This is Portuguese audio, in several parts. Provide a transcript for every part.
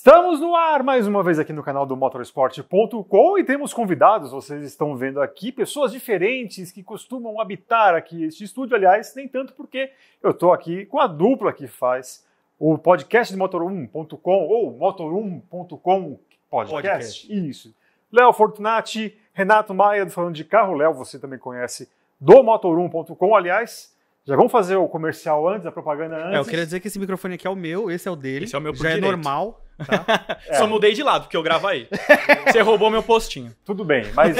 Estamos no ar mais uma vez aqui no canal do Motorsport.com e temos convidados, vocês estão vendo aqui, pessoas diferentes que costumam habitar aqui este estúdio, aliás, nem tanto porque eu estou aqui com a dupla que faz o podcast de Motor1.com ou Motor1.com podcast. Isso. Léo Fortunati, Renato Maia do Falando de Carro. Léo, você também conhece do Motor1.com, aliás. Já vamos fazer o comercial antes, a propaganda antes? Eu queria dizer que esse microfone aqui é o meu, esse é o dele. Esse é o meu por já direito. É normal, tá? Só mudei de lado, porque eu gravo aí. Você roubou meu postinho. Tudo bem, mas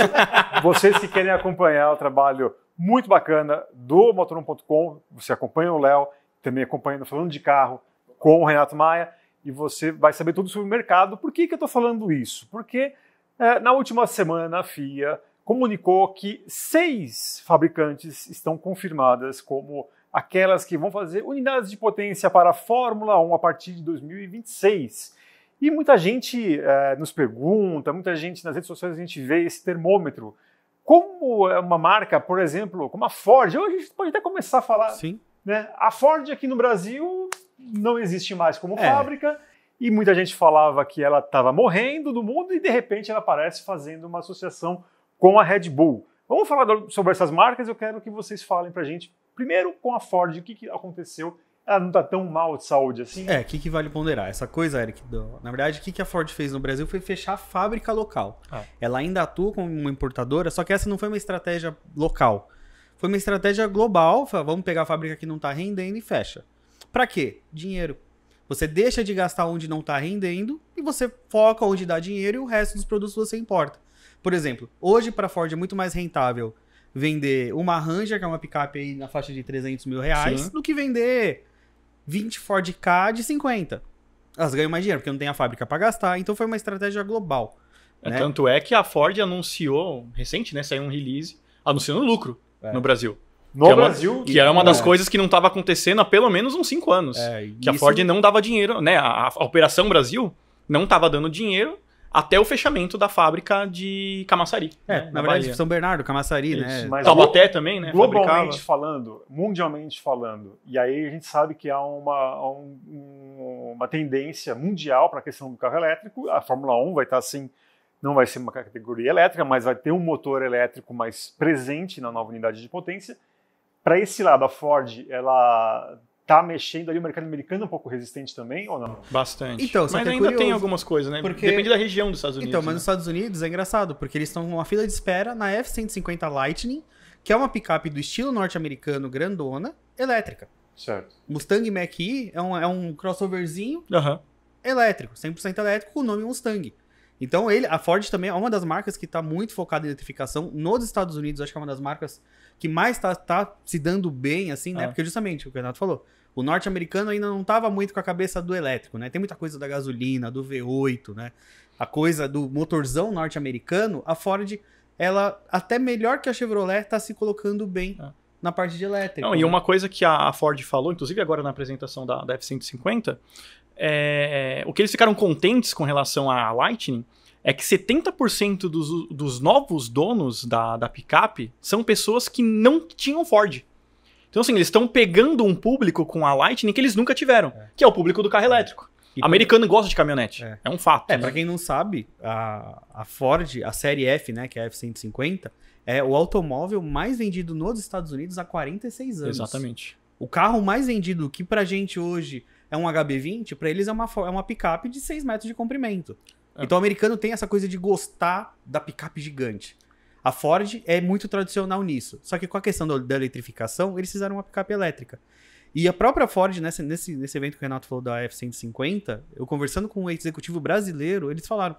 vocês que querem acompanhar o trabalho muito bacana do Motor1.com, você acompanha o Léo, também acompanha o Falando de Carro com o Renato Maia, e você vai saber tudo sobre o mercado. Por que eu estou falando isso? Porque na última semana a FIA comunicou que 6 fabricantes estão confirmadas como aquelas que vão fazer unidades de potência para a Fórmula 1 a partir de 2026. E muita gente nos pergunta, muita gente nas redes sociais a gente vê esse termômetro. Como é uma marca, por exemplo, como a Ford, hoje a gente pode até começar a falar. Sim. Né? A Ford aqui no Brasil não existe mais como fábrica e muita gente falava que ela estava morrendo do mundo e de repente ela aparece fazendo uma associação com a Red Bull. Vamos falar sobre essas marcas, eu quero que vocês falem pra gente, primeiro com a Ford, o que aconteceu? Ela não tá tão mal de saúde assim? O que vale ponderar? Essa coisa, Eric, na verdade, o que a Ford fez no Brasil foi fechar a fábrica local. Ela ainda atua como uma importadora, só que essa não foi uma estratégia local. Foi uma estratégia global, vamos pegar a fábrica que não tá rendendo e fecha. Pra quê? Dinheiro. Você deixa de gastar onde não tá rendendo e você foca onde dá dinheiro e o resto dos produtos você importa. Por exemplo, hoje para a Ford é muito mais rentável vender uma Ranger, que é uma picape aí na faixa de 300 mil reais, Sim, do que vender 20 Ford Ka de 50. Elas ganham mais dinheiro, porque não tem a fábrica para gastar, então foi uma estratégia global. Né? Tanto é que a Ford anunciou, recente, né, saiu um release, anunciando lucro no Brasil. No Brasil? Que era uma das coisas que não estava acontecendo há pelo menos uns 5 anos. Que a Ford não dava dinheiro, né? A Operação Brasil não estava dando dinheiro até o fechamento da fábrica de Camaçari. Né, na verdade, São Bernardo, Camaçari, né? Mas Taubaté também, né? Globalmente falando, mundialmente falando, e aí a gente sabe que há uma tendência mundial para a questão do carro elétrico. A Fórmula 1 vai estar assim, não vai ser uma categoria elétrica, mas vai ter um motor elétrico mais presente na nova unidade de potência. Para esse lado, a Ford, ela tá mexendo ali, o mercado americano é um pouco resistente também, ou não? Bastante. Então, mas ainda tem algumas coisas, né? Porque depende da região dos Estados Unidos. Então, mas nos Estados Unidos é engraçado, porque eles estão numa fila de espera na F-150 Lightning, que é uma picape do estilo norte-americano grandona, elétrica. Certo. Mustang Mach-E é um crossoverzinho elétrico, 100% elétrico, com o nome Mustang. Então, a Ford também é uma das marcas que está muito focada em eletrificação. Nos Estados Unidos, acho que é uma das marcas que mais tá se dando bem, assim, né? Porque justamente, o que o Renato falou, o norte-americano ainda não estava muito com a cabeça do elétrico, né? Tem muita coisa da gasolina, do V8, né? A coisa do motorzão norte-americano, a Ford, ela, até melhor que a Chevrolet, está se colocando bem na parte de elétrica. Não, e uma coisa que a Ford falou, inclusive agora na apresentação da F-150, o que eles ficaram contentes com relação à Lightning é que 70% dos novos donos da picape são pessoas que não tinham Ford. Então, assim, eles estão pegando um público com a Lightning que eles nunca tiveram, que é o público do carro elétrico. Americano gosta de caminhonete. É um fato. Pra quem não sabe, a Ford, a série F, né, que é a F-150, é o automóvel mais vendido nos Estados Unidos há 46 anos. Exatamente. O carro mais vendido, que pra gente hoje é um HB20, pra eles é uma picape de 6 metros de comprimento. Então o americano tem essa coisa de gostar da picape gigante. A Ford é muito tradicional nisso. Só que com a questão da eletrificação, eles fizeram uma picape elétrica. E a própria Ford, nesse evento que o Renato falou da F-150, eu conversando com um executivo brasileiro, eles falaram,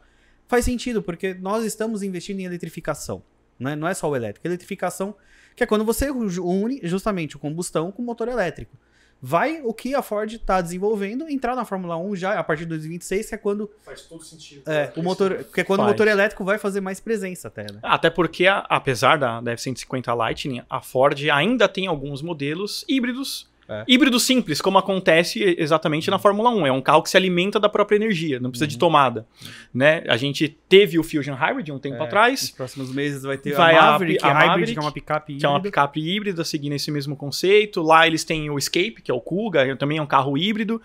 faz sentido, porque nós estamos investindo em eletrificação. Né? Não é só o elétrico. Eletrificação, que é quando você une justamente o combustão com o motor elétrico. Vai o que a Ford está desenvolvendo entrar na Fórmula 1 já a partir de 2026, que é quando faz todo sentido. O motor elétrico vai fazer mais presença até, né? Até porque, apesar da F-150 Lightning, a Ford ainda tem alguns modelos híbridos Híbrido simples, como acontece exatamente na Fórmula 1. É um carro que se alimenta da própria energia, não precisa de tomada. Né? A gente teve o Fusion Hybrid um tempo atrás. Nos próximos meses vai ter Vai a Maverick, a Hybrid, Maverick, que é uma picape híbrida. que é uma picape híbrida, seguindo esse mesmo conceito. Lá eles têm o Escape, que é o Kuga, também é um carro híbrido.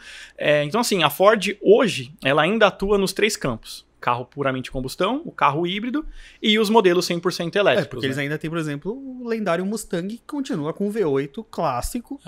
Então, assim, a Ford hoje, ela ainda atua nos 3 campos. Carro puramente combustão, o carro híbrido e os modelos 100% elétricos. Porque eles ainda têm, por exemplo, o lendário Mustang, que continua com o V8 clássico.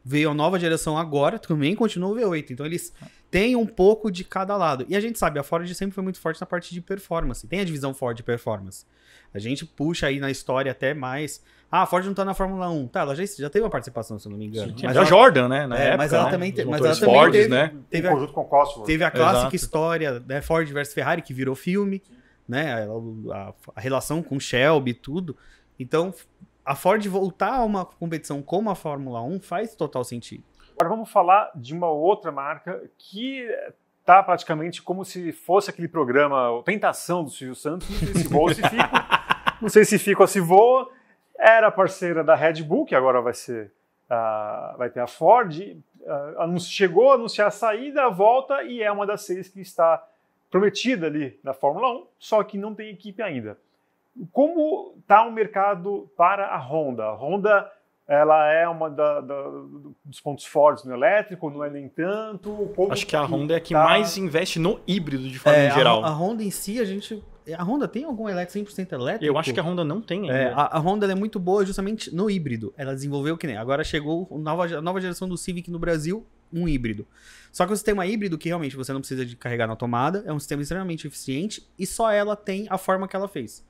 Veio a nova geração agora, também continua o V8. Então eles têm um pouco de cada lado. E a gente sabe, a Ford sempre foi muito forte na parte de performance. Tem a divisão Ford Performance. A gente puxa aí na história até mais... a Ford não tá na Fórmula 1. Tá, ela já teve uma participação, se eu não me engano. Mas a Jordan, né? Na época, mas ela né? também, Mas ela também Fords, teve, né? Teve conjunto com Cosworth. Teve a clássica Exato. história, né, Ford versus Ferrari, que virou filme, né? A relação com Shelby e tudo. Então, a Ford voltar a uma competição como a Fórmula 1 faz total sentido. Agora vamos falar de uma outra marca que tá praticamente como se fosse aquele programa Tentação do Silvio Santos, não sei se voa ou se fica, não sei se fica ou se voa, era parceira da Red Bull, que agora vai ter a Ford, chegou a anunciar a saída, a volta, e é uma das 6 que está prometida ali na Fórmula 1, só que não tem equipe ainda. Como está o mercado para a Honda? A Honda, ela é uma dos pontos fortes no elétrico, não é nem tanto? Acho que a Honda é a que mais investe no híbrido de forma geral. A Honda em si, a Honda tem algum elétrico 100% elétrico? Eu acho que a Honda não tem ainda. A Honda é muito boa justamente no híbrido. Ela desenvolveu que nem... Agora chegou a nova geração do Civic no Brasil, um híbrido. Só que o sistema híbrido, que realmente você não precisa de carregar na tomada, é um sistema extremamente eficiente e só ela tem a forma que ela fez.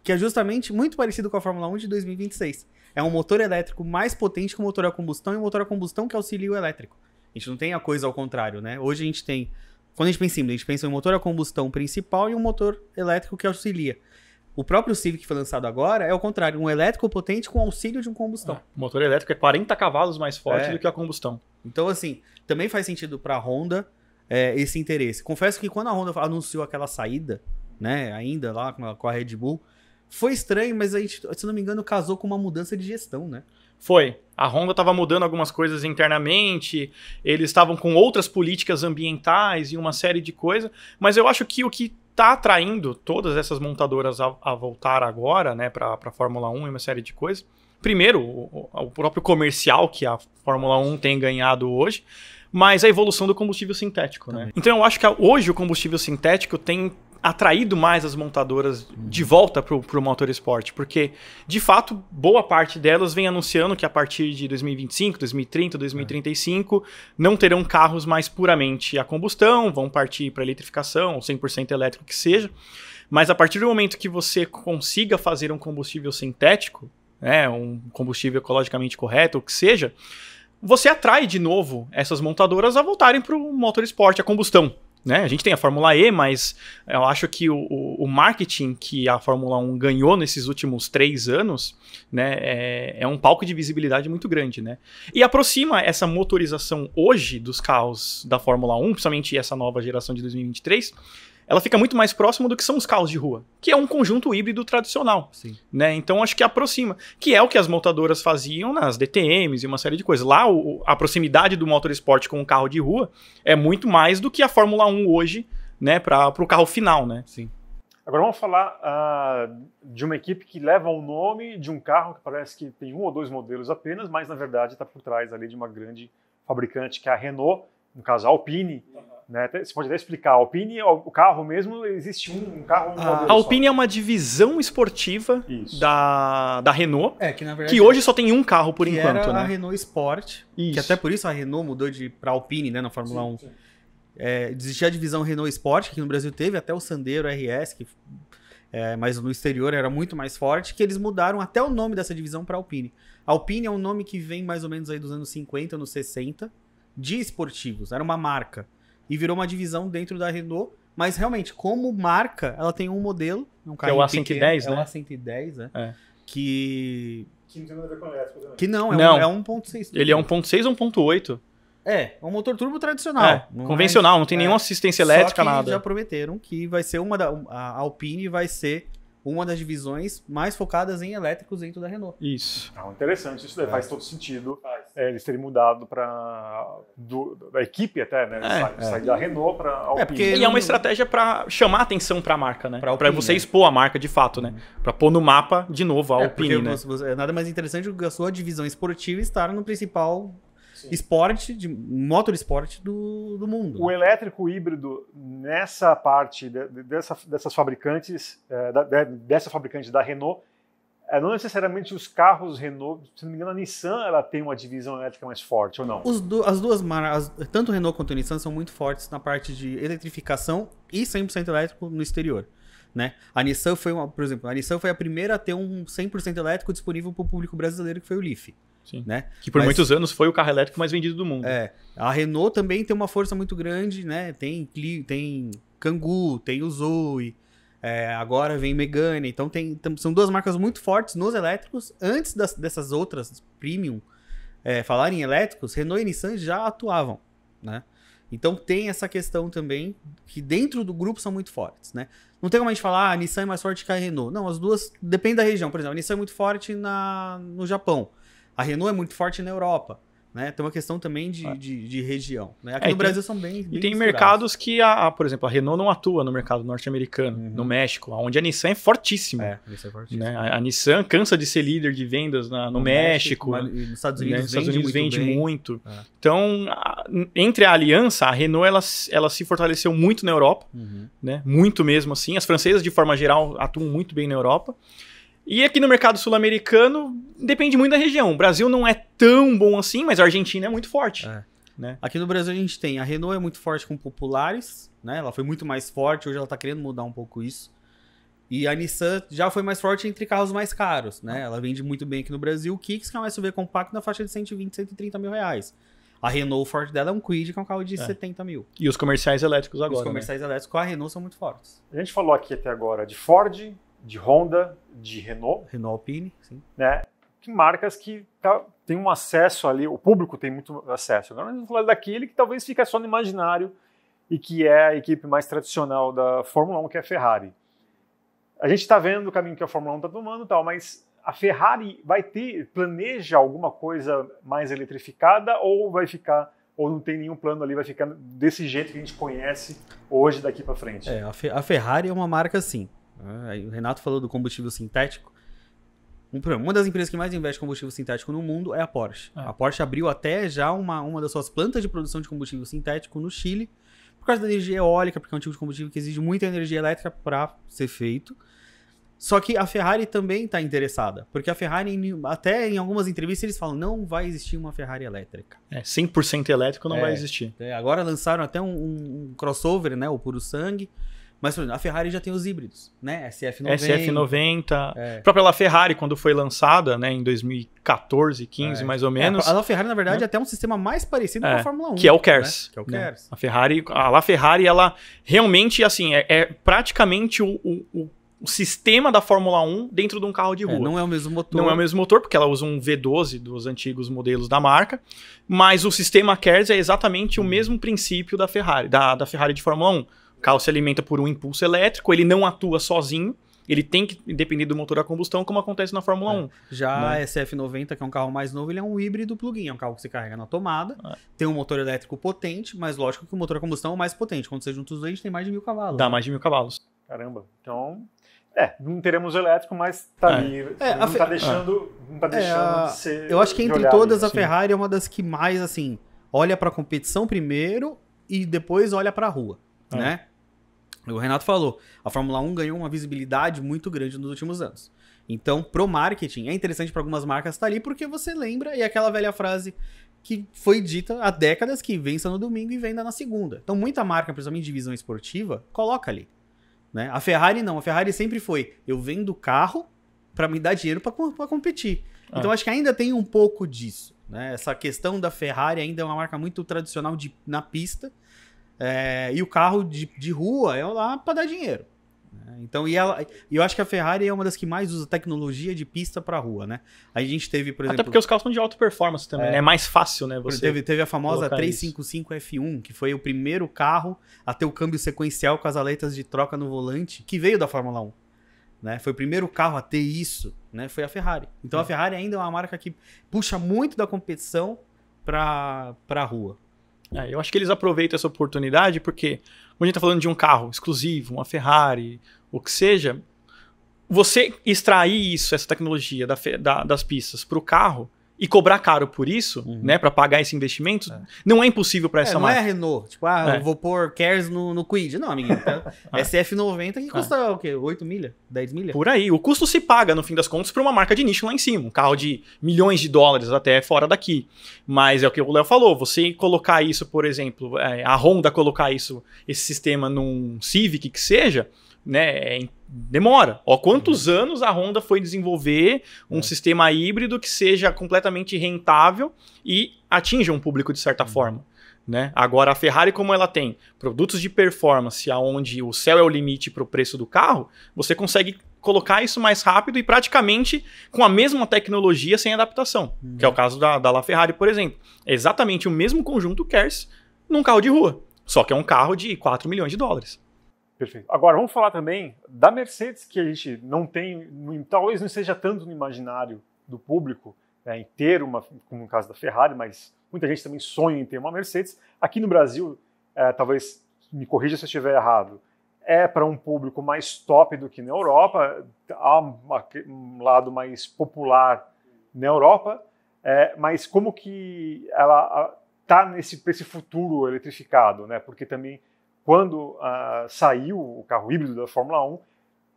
Que é justamente muito parecido com a Fórmula 1 de 2026. É um motor elétrico mais potente que o motor a combustão e o motor a combustão que auxilia o elétrico. A gente não tem a coisa ao contrário, né? Hoje a gente tem... Quando a gente pensa em híbrido, a gente pensa em um motor a combustão principal e um motor elétrico que auxilia. O próprio Civic que foi lançado agora é o contrário, um elétrico potente com auxílio de um combustão. O motor elétrico é 40 cavalos mais forte do que a combustão. Então, assim, também faz sentido para a Honda esse interesse. Confesso que quando a Honda anunciou aquela saída, né, ainda lá com a Red Bull, foi estranho, mas a gente, se não me engano, casou com uma mudança de gestão, né? Foi. A Honda estava mudando algumas coisas internamente, eles estavam com outras políticas ambientais e uma série de coisas, mas eu acho que o que está atraindo todas essas montadoras a voltar agora, né, para a Fórmula 1 e uma série de coisas, primeiro, o próprio comercial que a Fórmula 1 tem ganhado hoje, mas a evolução do combustível sintético, né? Então eu acho que hoje o combustível sintético tem atraído mais as montadoras de volta pro motorsport, porque, de fato, boa parte delas vem anunciando que a partir de 2025, 2030, 2035, não terão carros mais puramente a combustão, vão partir para eletrificação, 100% elétrico que seja, mas a partir do momento que você consiga fazer um combustível sintético, né, um combustível ecologicamente correto, o que seja, você atrai de novo essas montadoras a voltarem para o motorsport, a combustão. Né? A gente tem a Fórmula E, mas eu acho que o marketing que a Fórmula 1 ganhou nesses últimos 3 anos, né, é um palco de visibilidade muito grande. Né? E aproxima essa motorização hoje dos carros da Fórmula 1, principalmente essa nova geração de 2023, ela fica muito mais próxima do que são os carros de rua, que é um conjunto híbrido tradicional. Sim. Né? Então acho que aproxima, que é o que as montadoras faziam nas DTMs e uma série de coisas. Lá a proximidade do motorsport com o carro de rua é muito mais do que a Fórmula 1 hoje, né, para o carro final. Né? Sim. Agora vamos falar de uma equipe que leva o nome de um carro que parece que tem 1 ou 2 modelos apenas, mas na verdade está por trás ali de uma grande fabricante que é a Renault, no caso a Alpine. Né? Você pode até explicar, a Alpine, o carro mesmo, existe um carro... A Alpine é uma divisão esportiva da Renault, que, na verdade, que hoje só tem um carro por enquanto. Era, né? a Renault Sport, que até por isso a Renault mudou para Alpine, né, na Fórmula 1. Existia a divisão Renault Sport, que no Brasil teve até o Sandero RS, mas no exterior era muito mais forte, que eles mudaram até o nome dessa divisão para Alpine. Alpine é um nome que vem mais ou menos aí dos anos 50, anos 60, de esportivos, era uma marca. E virou uma divisão dentro da Renault, mas realmente, como marca, ela tem um modelo, um carro que é o A110, né? É o A110, né? Que não tem nada a ver com elétrico também. Que não, é 1.6. Ele é 1.6 ou 1.8? É um motor turbo tradicional. Convencional, não tem nenhuma assistência elétrica, só que nada. já prometeram que vai ser a Alpine vai ser uma das divisões mais focadas em elétricos dentro da Renault. Isso. Interessante, isso daí faz todo sentido. Eles terem mudado da equipe até, né? Sair da Renault para a Alpine. Porque E é uma estratégia para chamar atenção para a marca, né? Para você né? expor a marca de fato, né? Para pôr no mapa de novo a Alpine, né? É nada mais interessante do que a sua divisão esportiva estar no principal esporte, motor esporte do mundo. O elétrico híbrido, nessa parte dessas fabricantes, dessa fabricante da Renault, não necessariamente os carros Renault, se não me engano, a Nissan ela tem uma divisão elétrica mais forte, ou não? As duas marcas, tanto o Renault quanto a Nissan, são muito fortes na parte de eletrificação e 100% elétrico no exterior. Né? A Nissan foi, por exemplo, a Nissan foi a primeira a ter um 100% elétrico disponível para o público brasileiro, que foi o Leaf. Sim. Né? Que por muitos anos foi o carro elétrico mais vendido do mundo. A Renault também tem uma força muito grande, né? Tem Kangoo, tem o Zoe, agora vem Megane. Então são duas marcas muito fortes nos elétricos. Antes dessas outras premium falarem em elétricos, Renault e Nissan já atuavam, né? Então tem essa questão também, que dentro do grupo são muito fortes, né? Não tem como a gente falar, a Nissan é mais forte que a Renault. Não, as duas, depende da região. Por exemplo, a Nissan é muito forte no Japão. A Renault é muito forte na Europa, né? Tem uma questão também de região, né? Aqui no Brasil são bem E tem mercados que, por exemplo, a Renault não atua no mercado norte-americano, no México, onde a Nissan é fortíssima. A Nissan é fortíssima. Né? A Nissan cansa de ser líder de vendas no México. E nos Estados Unidos, Nos Estados Unidos vende muito. É. Então, entre a aliança, a Renault ela se fortaleceu muito na Europa, né? Muito mesmo assim. As francesas, de forma geral, atuam muito bem na Europa. E aqui no mercado sul-americano, depende muito da região. O Brasil não é tão bom assim, mas a Argentina é muito forte. Né? Aqui no Brasil a gente tem, a Renault é muito forte com populares, né? Ela foi muito mais forte, hoje ela tá querendo mudar um pouco isso. E a Nissan já foi mais forte entre carros mais caros, né? Ela vende muito bem aqui no Brasil. O Kicks, que é um SUV compacto na faixa de 120, 130 mil reais. A Renault, o forte dela é um Kwid, que é um carro de 70 mil. E os comerciais elétricos agora, Os comerciais elétricos com a Renault são muito fortes. A gente falou aqui até agora de Ford, de Honda, de Renault. Renault Alpine, sim. Né? Que marcas que tem um acesso ali, o público tem muito acesso. Agora nós vamos falar daquele que talvez fica só no imaginário e que é a equipe mais tradicional da Fórmula 1, que é a Ferrari. A gente está vendo o caminho que a Fórmula 1 está tomando e tal, mas a Ferrari planeja alguma coisa mais eletrificada ou vai ficar, ou não tem nenhum plano ali, vai ficar desse jeito que a gente conhece hoje daqui para frente? A Ferrari é uma marca assim. O Renato falou do combustível sintético. Uma das empresas que mais investe em combustível sintético no mundo é a Porsche. A Porsche abriu até já uma das suas plantas de produção de combustível sintético no Chile, por causa da energia eólica, porque é um tipo de combustível que exige muita energia elétrica para ser feito. Só que a Ferrari também está interessada, porque a Ferrari, até em algumas entrevistas, eles falam, não vai existir uma Ferrari elétrica. 100% elétrico não vai existir. Agora lançaram até um crossover, né, o puro sangue. Mas, por exemplo, a Ferrari já tem os híbridos, né? SF90. SF90. A própria LaFerrari, quando foi lançada, né, em 2014, 15, mais ou menos. A LaFerrari, na verdade, é até um sistema mais parecido com a Fórmula 1. Que é o KERS. Né? Que é o KERS. A LaFerrari, ela realmente, assim, é praticamente o sistema da Fórmula 1 dentro de um carro de rua. Não é o mesmo motor. Não é o mesmo motor, porque ela usa um V12 dos antigos modelos da marca, mas o sistema KERS é exatamente o mesmo princípio da Ferrari, da Ferrari de Fórmula 1. O carro se alimenta por um impulso elétrico, ele não atua sozinho, ele tem que depender do motor a combustão, como acontece na Fórmula 1. Já a SF90, que é um carro mais novo, ele é um híbrido plug-in, é um carro que você carrega na tomada, tem um motor elétrico potente, mas lógico que o motor a combustão é o mais potente. Quando você junta os dois, a gente tem mais de 1000 cavalos. Dá mais de 1000 cavalos. Caramba, então... não teremos elétrico, mas tá ali. Não tá deixando de ser. Eu acho que entre todas, a Ferrari é uma das que mais, assim, olha pra competição primeiro e depois olha pra rua, né? O Renato falou, a Fórmula 1 ganhou uma visibilidade muito grande nos últimos anos. Então, pro marketing, é interessante para algumas marcas estar ali, porque você lembra, e aquela velha frase que foi dita há décadas, que vença no domingo e venda na segunda. Então, muita marca, principalmente divisão esportiva, coloca ali. Né? A Ferrari não, a Ferrari sempre foi, eu vendo carro para me dar dinheiro para competir. Então, acho que ainda tem um pouco disso. Né? Essa questão da Ferrari ainda é uma marca muito tradicional na pista, e o carro de rua é lá para dar dinheiro. Né? Então, eu acho que a Ferrari é uma das que mais usa tecnologia de pista para rua, né? A gente teve, por exemplo... Até porque os carros são de alta performance também, né? É mais fácil, né? Você teve a famosa 355 F1, que foi o primeiro carro a ter o câmbio sequencial com as aletas de troca no volante, que veio da Fórmula 1. né? Foi o primeiro carro a ter isso, né? Foi a Ferrari. Então a Ferrari ainda é uma marca que puxa muito da competição para a rua. Eu acho que eles aproveitam essa oportunidade porque, quando a gente está falando de um carro exclusivo, uma Ferrari, o que seja, você extrair isso, essa tecnologia das pistas para o carro e cobrar caro por isso, né, para pagar esse investimento, não é impossível para essa marca. Não é a Renault, tipo, eu vou pôr Cares no Kwid. Não, amiguinho. SF90 que custa o quê? 8 milha? 10 milha? Por aí. O custo se paga, no fim das contas, para uma marca de nicho lá em cima. Um carro de milhões de dólares até fora daqui. Mas é o que o Léo falou. Você colocar isso, por exemplo, a Honda colocar isso, esse sistema num Civic que seja, né, demora. Quantos anos a Honda foi desenvolver um sistema híbrido que seja completamente rentável e atinja um público de certa forma, né? Agora a Ferrari, como ela tem produtos de performance aonde o céu é o limite para o preço do carro, você consegue colocar isso mais rápido e praticamente com a mesma tecnologia sem adaptação, que é o caso da LaFerrari, por exemplo. É exatamente o mesmo conjunto KERS num carro de rua, só que é um carro de 4 milhões de dólares. Perfeito. Agora, vamos falar também da Mercedes, que a gente não tem, talvez não seja tanto no imaginário do público, em ter uma, como no caso da Ferrari, mas muita gente também sonha em ter uma Mercedes. Aqui no Brasil, talvez me corrija se eu estiver errado, é para um público mais top do que na Europa, há um lado mais popular na Europa, mas como que ela está nesse futuro eletrificado, né? Porque também quando saiu o carro híbrido da Fórmula 1,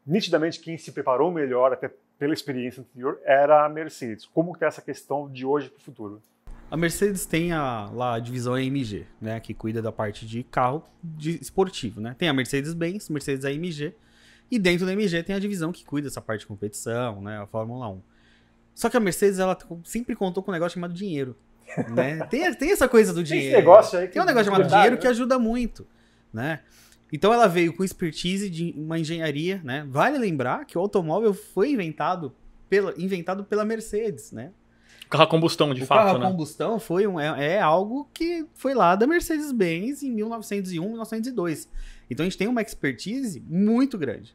nitidamente quem se preparou melhor, até pela experiência anterior, era a Mercedes. Como que é essa questão de hoje para o futuro? A Mercedes tem lá a divisão AMG, né, que cuida da parte de carro esportivo, né? Tem a Mercedes-Benz, Mercedes AMG, e dentro da AMG tem a divisão que cuida dessa parte de competição, né, a Fórmula 1. Só que a Mercedes, ela sempre contou com um negócio chamado dinheiro, né? Tem essa coisa do dinheiro. Esse negócio aí tem um negócio chamado dinheiro que ajuda muito, né? Então ela veio com expertise de uma engenharia, né? Vale lembrar que o automóvel foi inventado pela Mercedes, né? O carro a combustão, de fato, né? O carro a combustão foi algo que foi lá da Mercedes-Benz em 1901, 1902. Então a gente tem uma expertise muito grande.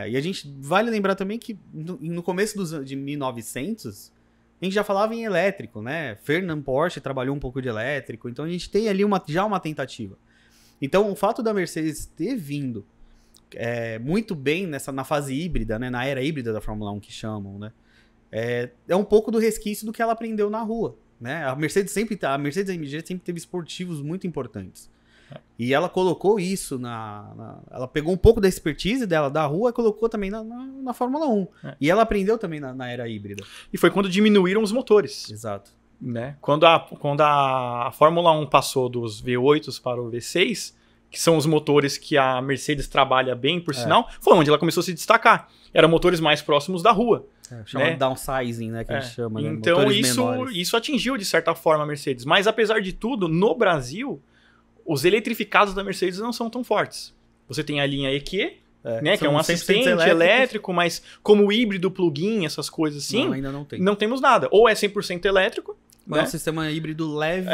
E a gente vale lembrar também que no começo de 1900, a gente já falava em elétrico, né? Ferdinand Porsche trabalhou um pouco de elétrico, então a gente tem ali já uma tentativa. Então, o fato da Mercedes ter vindo muito bem na fase híbrida, né, na era híbrida da Fórmula 1 que chamam, né, é um pouco do resquício do que ela aprendeu na rua, né? A Mercedes AMG sempre teve esportivos muito importantes. E ela colocou isso ela pegou um pouco da expertise dela da rua e colocou também na Fórmula 1. E ela aprendeu também na era híbrida. E foi quando diminuíram os motores. Exato. Né? Quando a Fórmula 1 passou dos V8s para o V6, que são os motores que a Mercedes trabalha bem, por sinal, foi onde ela começou a se destacar. Eram motores mais próximos da rua. Chama de downsizing, né, que a gente chama. Né? Então isso atingiu, de certa forma, a Mercedes. Mas, apesar de tudo, no Brasil, os eletrificados da Mercedes não são tão fortes. Você tem a linha EQ, né, que é um assistente elétrico, mas como híbrido, plug-in, essas coisas assim, não, ainda não tem. Não temos nada. Ou é 100% elétrico, é um sistema híbrido leve,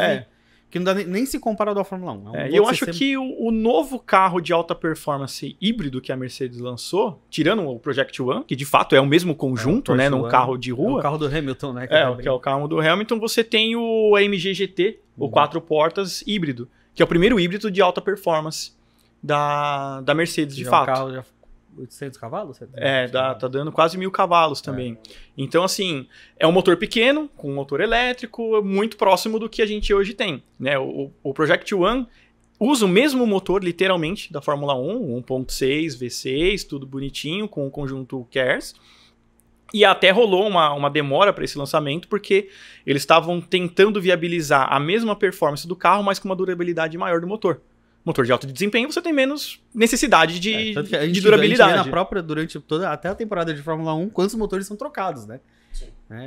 que não dá nem se compara ao da Fórmula 1. E eu acho que o novo carro de alta performance híbrido que a Mercedes lançou, tirando o Project One, que de fato é o mesmo conjunto, né, num carro de rua. É o carro do Hamilton, né? Que é o carro do Hamilton. Você tem o AMG GT, o 4 portas híbrido, que é o primeiro híbrido de alta performance da Mercedes, de fato. Um carro já 800 cavalos? Tá dando quase 1000 cavalos também. Então, assim, é um motor pequeno, com um motor elétrico, muito próximo do que a gente hoje tem. Né? O Project One usa o mesmo motor, literalmente, da Fórmula 1, 1.6, V6, tudo bonitinho, com o conjunto KERS. E até rolou uma demora para esse lançamento, porque eles estavam tentando viabilizar a mesma performance do carro, mas com uma durabilidade maior do motor. Motor de alto desempenho, você tem menos necessidade de durabilidade. A gente vê na própria, durante até a temporada de Fórmula 1, quantos motores são trocados, né?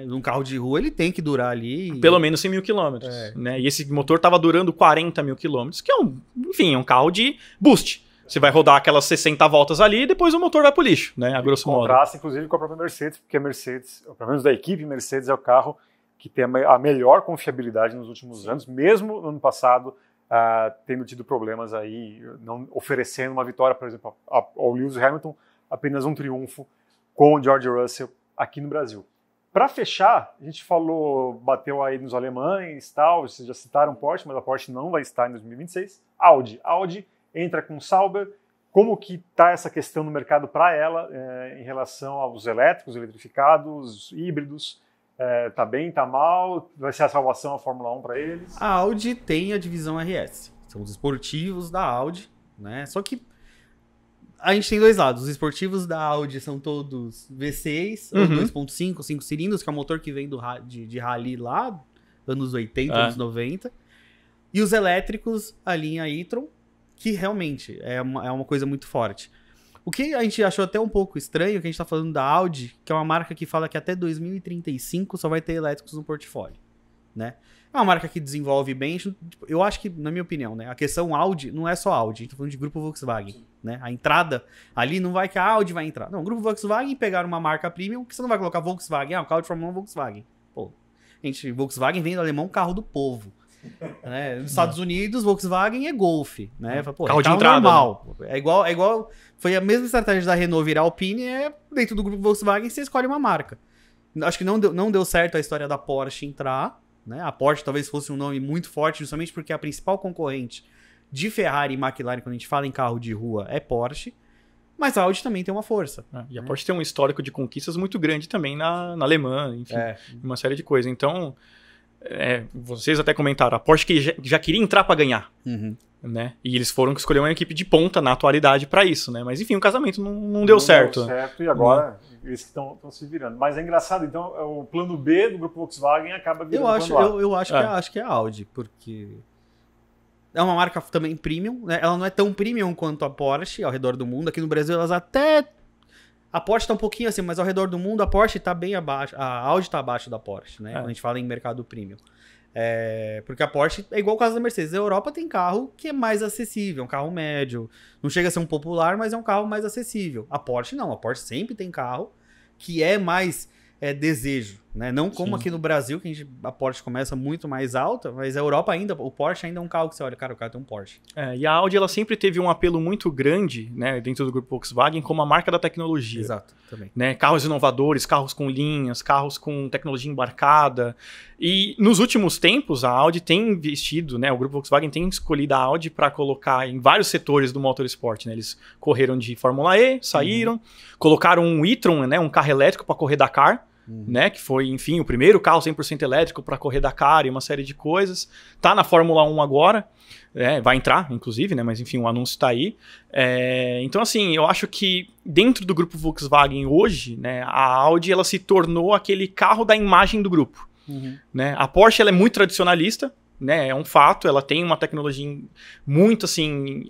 Num carro de rua, ele tem que durar ali... Pelo menos 100 mil quilômetros. Né? E esse motor estava durando 40 mil quilômetros, que é um carro de boost. Você vai rodar aquelas 60 voltas ali e depois o motor vai pro lixo, né? A grosso modo. Contrasta, inclusive, com a própria Mercedes, porque a Mercedes, pelo menos da equipe Mercedes, é o carro que tem a melhor confiabilidade nos últimos anos, mesmo no ano passado, tendo tido problemas aí, não oferecendo uma vitória, por exemplo, ao Lewis Hamilton, apenas um triunfo com o George Russell aqui no Brasil. Para fechar, a gente bateu aí nos alemães, tal, vocês já citaram Porsche, mas a Porsche não vai estar em 2026. Audi entra com Sauber. Como que está essa questão no mercado para ela em relação aos elétricos, eletrificados, híbridos? Tá bem, tá mal? Vai ser a salvação a Fórmula 1 para eles? A Audi tem a divisão RS. São os esportivos da Audi, né? Só que a gente tem dois lados. Os esportivos da Audi são todos V6, ou 2.5, 5 cilindros, que é o motor que vem de rally lá, anos 80, anos 90. E os elétricos, a linha e-tron, que realmente é uma coisa muito forte. O que a gente achou até um pouco estranho, que a gente tá falando da Audi, que é uma marca que fala que até 2035 só vai ter elétricos no portfólio, né? É uma marca que desenvolve bem. Eu acho que, na minha opinião, né, a questão Audi não é só Audi, a gente tá falando de grupo Volkswagen, né? A entrada ali não vai que a Audi vai entrar. Não, o grupo Volkswagen pegaram uma marca premium que você não vai colocar Volkswagen, o carro de Fórmula 1 Volkswagen. Pô, gente, Volkswagen vem do alemão carro do povo. Né? Nos Estados Unidos, Volkswagen é Golf, né? Pô, carro de entrada, normal. Né? É igual. Foi a mesma estratégia da Renault virar Alpine, dentro do grupo Volkswagen você escolhe uma marca. Acho que não deu certo a história da Porsche entrar, né? A Porsche talvez fosse um nome muito forte, justamente porque a principal concorrente de Ferrari e McLaren, quando a gente fala em carro de rua, é Porsche. Mas a Audi também tem uma força. E a Porsche tem um histórico de conquistas muito grande também na Alemanha, enfim, uma série de coisas. Então, vocês até comentaram, a Porsche que já queria entrar para ganhar, né? E eles foram escolher uma equipe de ponta na atualidade para isso, né? Mas enfim, o casamento não deu certo. Deu certo e agora eles estão se virando. Mas é engraçado, então, o plano B do grupo Volkswagen acaba virando o plano A. Eu acho que é a Audi, porque é uma marca também premium, né? Ela não é tão premium quanto a Porsche ao redor do mundo. Aqui no Brasil elas até... A Porsche tá um pouquinho assim, mas ao redor do mundo a Porsche tá bem abaixo, a Audi tá abaixo da Porsche, né? Quando a gente fala em mercado premium. Porque a Porsche é igual o caso da Mercedes. A Europa tem carro que é mais acessível, um carro médio. Não chega a ser um popular, mas é um carro mais acessível. A Porsche não, a Porsche sempre tem carro que é mais desejo, né? Não como aqui no Brasil, que a Porsche começa muito mais alta, mas a Europa ainda, o Porsche ainda é um carro que você olha, cara, o cara tem um Porsche. E a Audi, ela sempre teve um apelo muito grande, né, dentro do grupo Volkswagen, como a marca da tecnologia. Exato, também. Né? Carros inovadores, carros com linhas, carros com tecnologia embarcada. E nos últimos tempos, a Audi tem investido, né, o grupo Volkswagen tem escolhido a Audi para colocar em vários setores do motorsport, né? Eles correram de Fórmula E, saíram, colocaram um e-tron, né, um carro elétrico para correr Dakar, né, que foi, enfim, o primeiro carro 100% elétrico para correr Dakar e uma série de coisas. Tá na Fórmula 1 agora, vai entrar, inclusive, né, mas enfim, o anúncio está aí. Então, assim, eu acho que dentro do grupo Volkswagen hoje, né, a Audi ela se tornou aquele carro da imagem do grupo. Né? A Porsche ela é muito tradicionalista, né, é um fato, ela tem uma tecnologia muito assim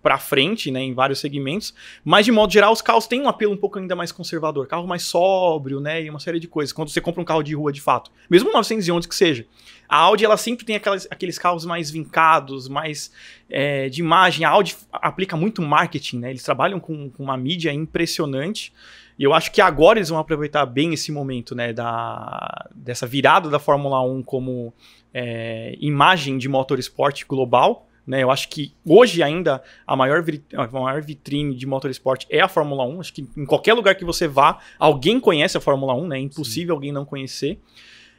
para frente, né, em vários segmentos, mas de modo geral os carros têm um apelo um pouco ainda mais conservador, carro mais sóbrio, né, e uma série de coisas, quando você compra um carro de rua de fato, mesmo um 911 que seja. A Audi ela sempre tem aqueles carros mais vincados, mais de imagem. A Audi aplica muito marketing, né, eles trabalham com uma mídia impressionante. E eu acho que agora eles vão aproveitar bem esse momento, né, dessa virada da Fórmula 1 como imagem de motorsport global. Né? Eu acho que hoje ainda a maior vitrine de motorsport é a Fórmula 1. Acho que em qualquer lugar que você vá, alguém conhece a Fórmula 1, né? É impossível alguém não conhecer.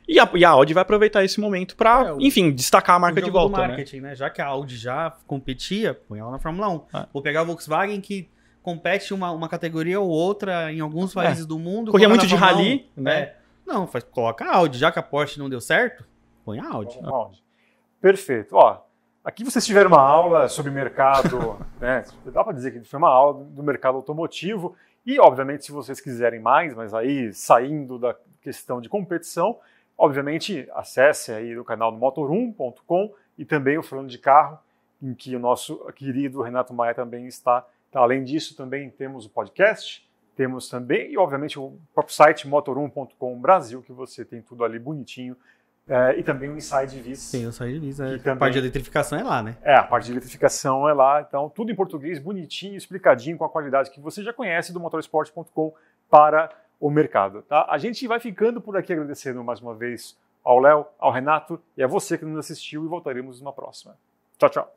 E a Audi vai aproveitar esse momento para, enfim, destacar a marca de volta. Do marketing, né? Já que a Audi já competia, põe ela na Fórmula 1. Vou pegar a Volkswagen que compete uma categoria ou outra em alguns países do mundo. Corria muito de rally, né? Não, coloca a Audi. Já que a Porsche não deu certo, põe a Audi. Perfeito. Ó, aqui vocês tiveram uma aula sobre mercado, né? Dá para dizer que foi uma aula do mercado automotivo. E, obviamente, se vocês quiserem mais, mas aí saindo da questão de competição, obviamente acesse aí o canal do Motor1.com e também o Falando de Carro, em que o nosso querido Renato Maia também está. Além disso, também temos o podcast, temos também, e obviamente, o próprio site motor1.com Brasil, que você tem tudo ali bonitinho, e também o Inside Vis. Tem o Inside Vis, a parte de eletrificação é lá, né? A parte de eletrificação é lá, então tudo em português, bonitinho, explicadinho, com a qualidade que você já conhece do motorsport.com para o mercado. Tá? A gente vai ficando por aqui agradecendo mais uma vez ao Léo, ao Renato e a você que nos assistiu e voltaremos numa próxima. Tchau, tchau.